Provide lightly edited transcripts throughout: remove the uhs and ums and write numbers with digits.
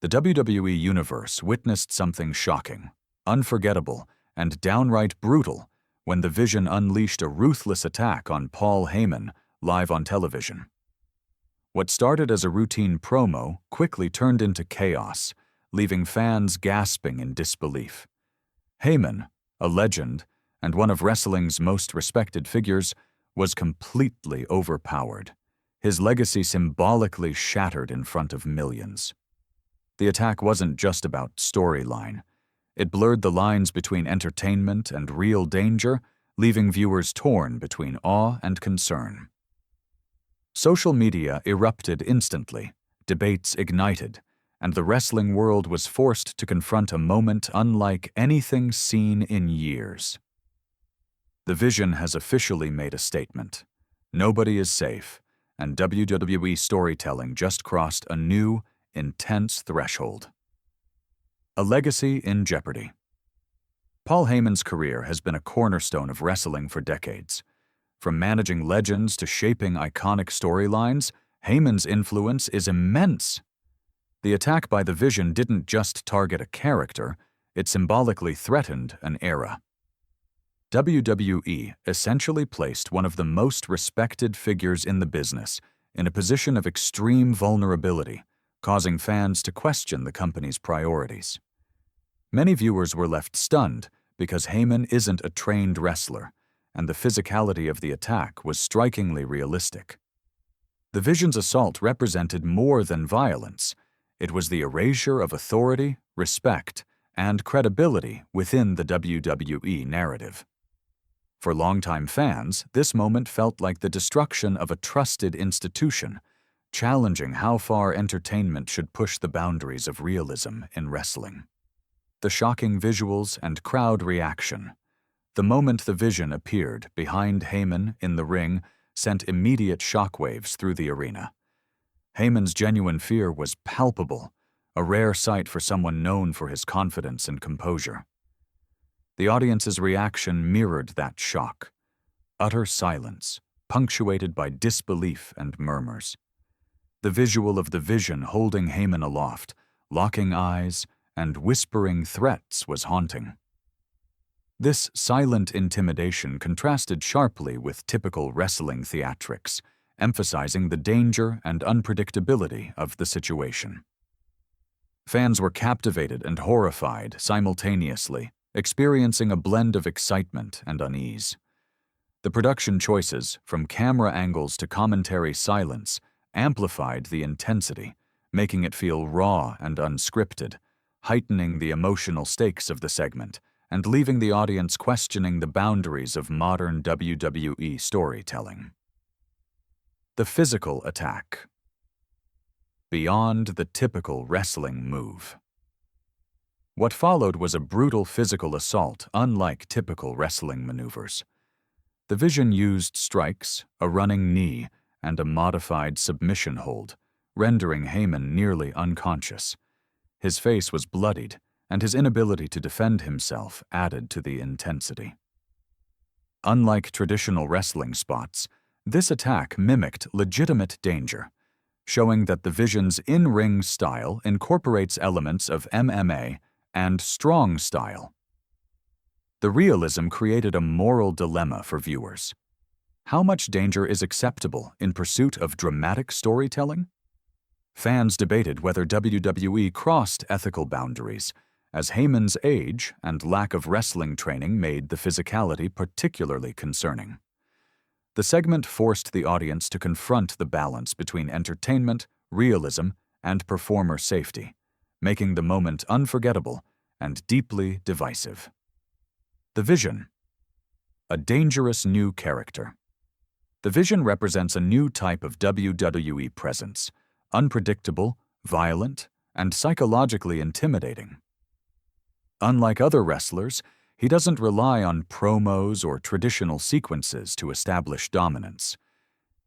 The WWE Universe witnessed something shocking, unforgettable, and downright brutal when the Vision unleashed a ruthless attack on Paul Heyman live on television. What started as a routine promo quickly turned into chaos, leaving fans gasping in disbelief. Heyman, a legend and one of wrestling's most respected figures, was completely overpowered, his legacy symbolically shattered in front of millions. The attack wasn't just about storyline. It blurred the lines between entertainment and real danger, leaving viewers torn between awe and concern. Social media erupted instantly, debates ignited, and the wrestling world was forced to confront a moment unlike anything seen in years. The Vision has officially made a statement. Nobody is safe, and WWE storytelling just crossed a new, intense threshold. A legacy in jeopardy. Paul Heyman's career has been a cornerstone of wrestling for decades. From managing legends to shaping iconic storylines, Heyman's influence is immense. The attack by the Vision didn't just target a character, it symbolically threatened an era. WWE essentially placed one of the most respected figures in the business in a position of extreme vulnerability, causing fans to question the company's priorities. Many viewers were left stunned because Heyman isn't a trained wrestler, and the physicality of the attack was strikingly realistic. The Vision's assault represented more than violence. It was the erasure of authority, respect, and credibility within the WWE narrative. For longtime fans, this moment felt like the destruction of a trusted institution, challenging how far entertainment should push the boundaries of realism in wrestling. The shocking visuals and crowd reaction. The moment the Vision appeared behind Heyman in the ring sent immediate shockwaves through the arena. Heyman's genuine fear was palpable, a rare sight for someone known for his confidence and composure. The audience's reaction mirrored that shock. Utter silence, punctuated by disbelief and murmurs. The visual of the Vision holding Heyman aloft, locking eyes, and whispering threats was haunting. This silent intimidation contrasted sharply with typical wrestling theatrics, emphasizing the danger and unpredictability of the situation. Fans were captivated and horrified simultaneously, experiencing a blend of excitement and unease. The production choices, from camera angles to commentary silence, amplified the intensity, making it feel raw and unscripted, heightening the emotional stakes of the segment and leaving the audience questioning the boundaries of modern WWE storytelling. The physical attack. Beyond the typical wrestling move. What followed was a brutal physical assault unlike typical wrestling maneuvers. The Vision used strikes, a running knee, and a modified submission hold, rendering Heyman nearly unconscious. His face was bloodied, and his inability to defend himself added to the intensity. Unlike traditional wrestling spots, this attack mimicked legitimate danger, showing that the Vision's in-ring style incorporates elements of MMA and strong style. The realism created a moral dilemma for viewers. How much danger is acceptable in pursuit of dramatic storytelling? Fans debated whether WWE crossed ethical boundaries, as Heyman's age and lack of wrestling training made the physicality particularly concerning. The segment forced the audience to confront the balance between entertainment, realism, and performer safety, making the moment unforgettable and deeply divisive. The Vision. A dangerous new character. The Vision represents a new type of WWE presence, unpredictable, violent, and psychologically intimidating. Unlike other wrestlers, he doesn't rely on promos or traditional sequences to establish dominance.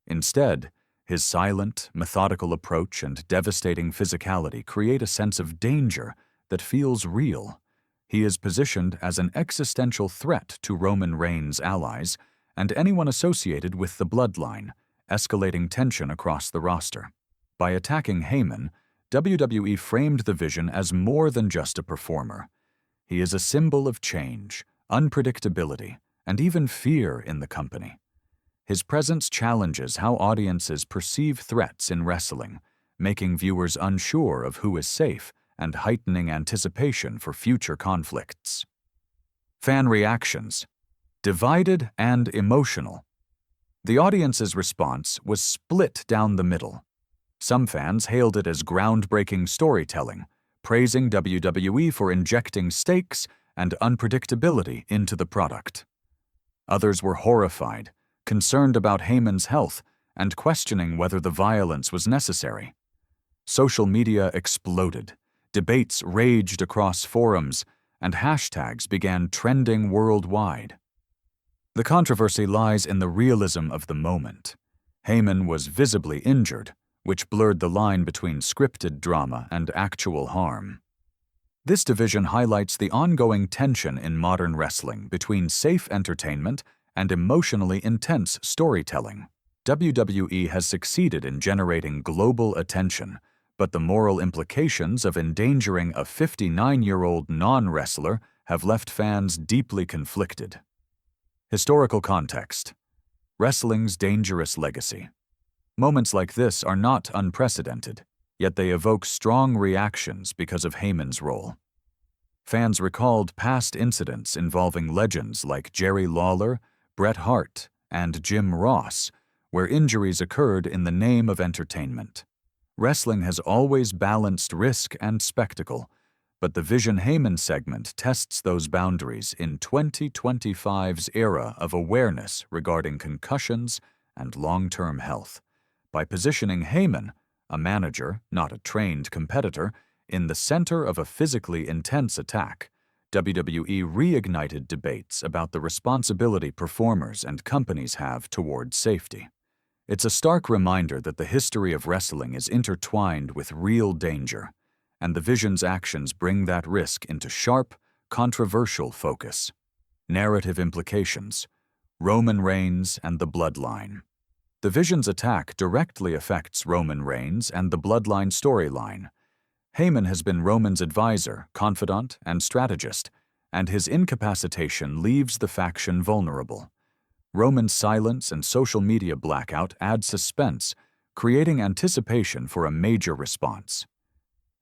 Instead, his silent, methodical approach and devastating physicality create a sense of danger that feels real. He is positioned as an existential threat to Roman Reigns' allies and anyone associated with the bloodline, escalating tension across the roster. By attacking Heyman, WWE framed the Vision as more than just a performer. He is a symbol of change, unpredictability, and even fear in the company. His presence challenges how audiences perceive threats in wrestling, making viewers unsure of who is safe and heightening anticipation for future conflicts. Fan reactions: divided and emotional. The audience's response was split down the middle. Some fans hailed it as groundbreaking storytelling, praising WWE for injecting stakes and unpredictability into the product. Others were horrified, concerned about Heyman's health, and questioning whether the violence was necessary. Social media exploded, debates raged across forums, and hashtags began trending worldwide. The controversy lies in the realism of the moment. Heyman was visibly injured, which blurred the line between scripted drama and actual harm. This division highlights the ongoing tension in modern wrestling between safe entertainment and emotionally intense storytelling. WWE has succeeded in generating global attention, but the moral implications of endangering a 59-year-old non-wrestler have left fans deeply conflicted. Historical context: wrestling's dangerous legacy. Moments like this are not unprecedented, yet they evoke strong reactions because of Heyman's role. Fans recalled past incidents involving legends like Jerry Lawler, Bret Hart, and Jim Ross, where injuries occurred in the name of entertainment. Wrestling has always balanced risk and spectacle, but the Vision Heyman segment tests those boundaries in 2025's era of awareness regarding concussions and long-term health. By positioning Heyman, a manager, not a trained competitor, in the center of a physically intense attack, WWE reignited debates about the responsibility performers and companies have toward safety. It's a stark reminder that the history of wrestling is intertwined with real danger, and the Vision's actions bring that risk into sharp, controversial focus. Narrative implications: Roman Reigns and the Bloodline. The Vision's attack directly affects Roman Reigns and the Bloodline storyline. Heyman has been Roman's advisor, confidant, and strategist, and his incapacitation leaves the faction vulnerable. Roman's silence and social media blackout add suspense, creating anticipation for a major response.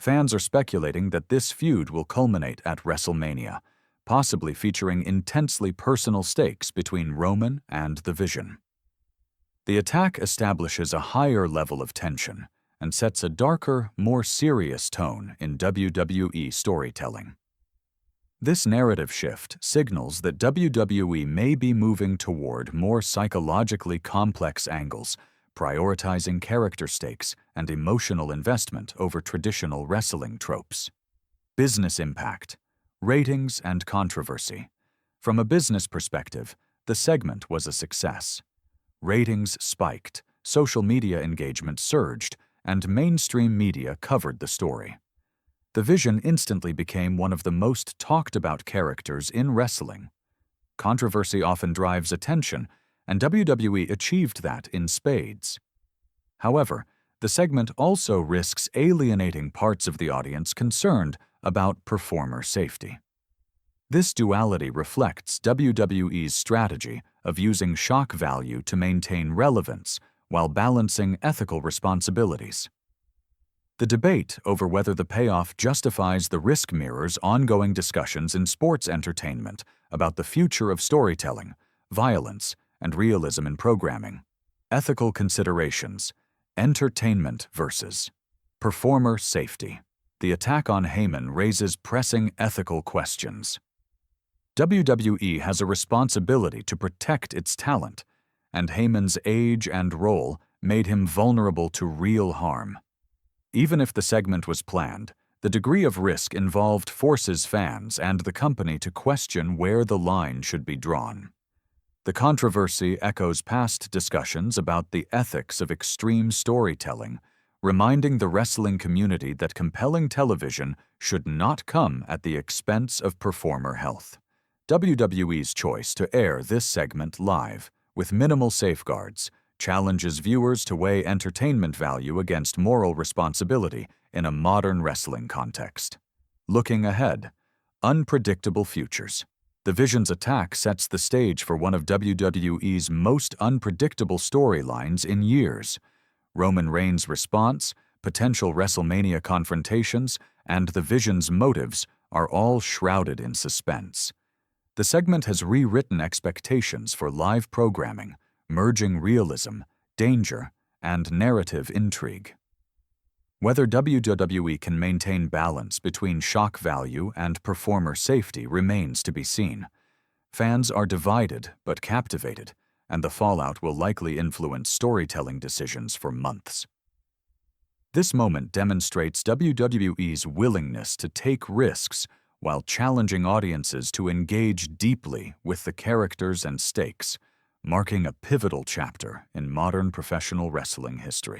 Fans are speculating that this feud will culminate at WrestleMania, possibly featuring intensely personal stakes between Roman and the Vision. The attack establishes a higher level of tension and sets a darker, more serious tone in WWE storytelling. This narrative shift signals that WWE may be moving toward more psychologically complex angles, prioritizing character stakes and emotional investment over traditional wrestling tropes. Business impact: ratings and controversy. From a business perspective, the segment was a success. Ratings spiked, social media engagement surged, and mainstream media covered the story. The Vision instantly became one of the most talked-about characters in wrestling. Controversy often drives attention, and WWE achieved that in spades. However, the segment also risks alienating parts of the audience concerned about performer safety. This duality reflects WWE's strategy of using shock value to maintain relevance while balancing ethical responsibilities. The debate over whether the payoff justifies the risk mirrors ongoing discussions in sports entertainment about the future of storytelling, violence, and realism in programming. Ethical considerations: entertainment versus performer safety. The attack on Heyman raises pressing ethical questions. WWE has a responsibility to protect its talent, and Heyman's age and role made him vulnerable to real harm. Even if the segment was planned, the degree of risk involved forces fans and the company to question where the line should be drawn. The controversy echoes past discussions about the ethics of extreme storytelling, reminding the wrestling community that compelling television should not come at the expense of performer health. WWE's choice to air this segment live, with minimal safeguards, challenges viewers to weigh entertainment value against moral responsibility in a modern wrestling context. Looking ahead, unpredictable futures. The Vision's attack sets the stage for one of WWE's most unpredictable storylines in years. Roman Reigns' response, potential WrestleMania confrontations, and the Vision's motives are all shrouded in suspense. The segment has rewritten expectations for live programming, merging realism, danger, and narrative intrigue. Whether WWE can maintain balance between shock value and performer safety remains to be seen. Fans are divided but captivated, and the fallout will likely influence storytelling decisions for months. This moment demonstrates WWE's willingness to take risks while challenging audiences to engage deeply with the characters and stakes, marking a pivotal chapter in modern professional wrestling history.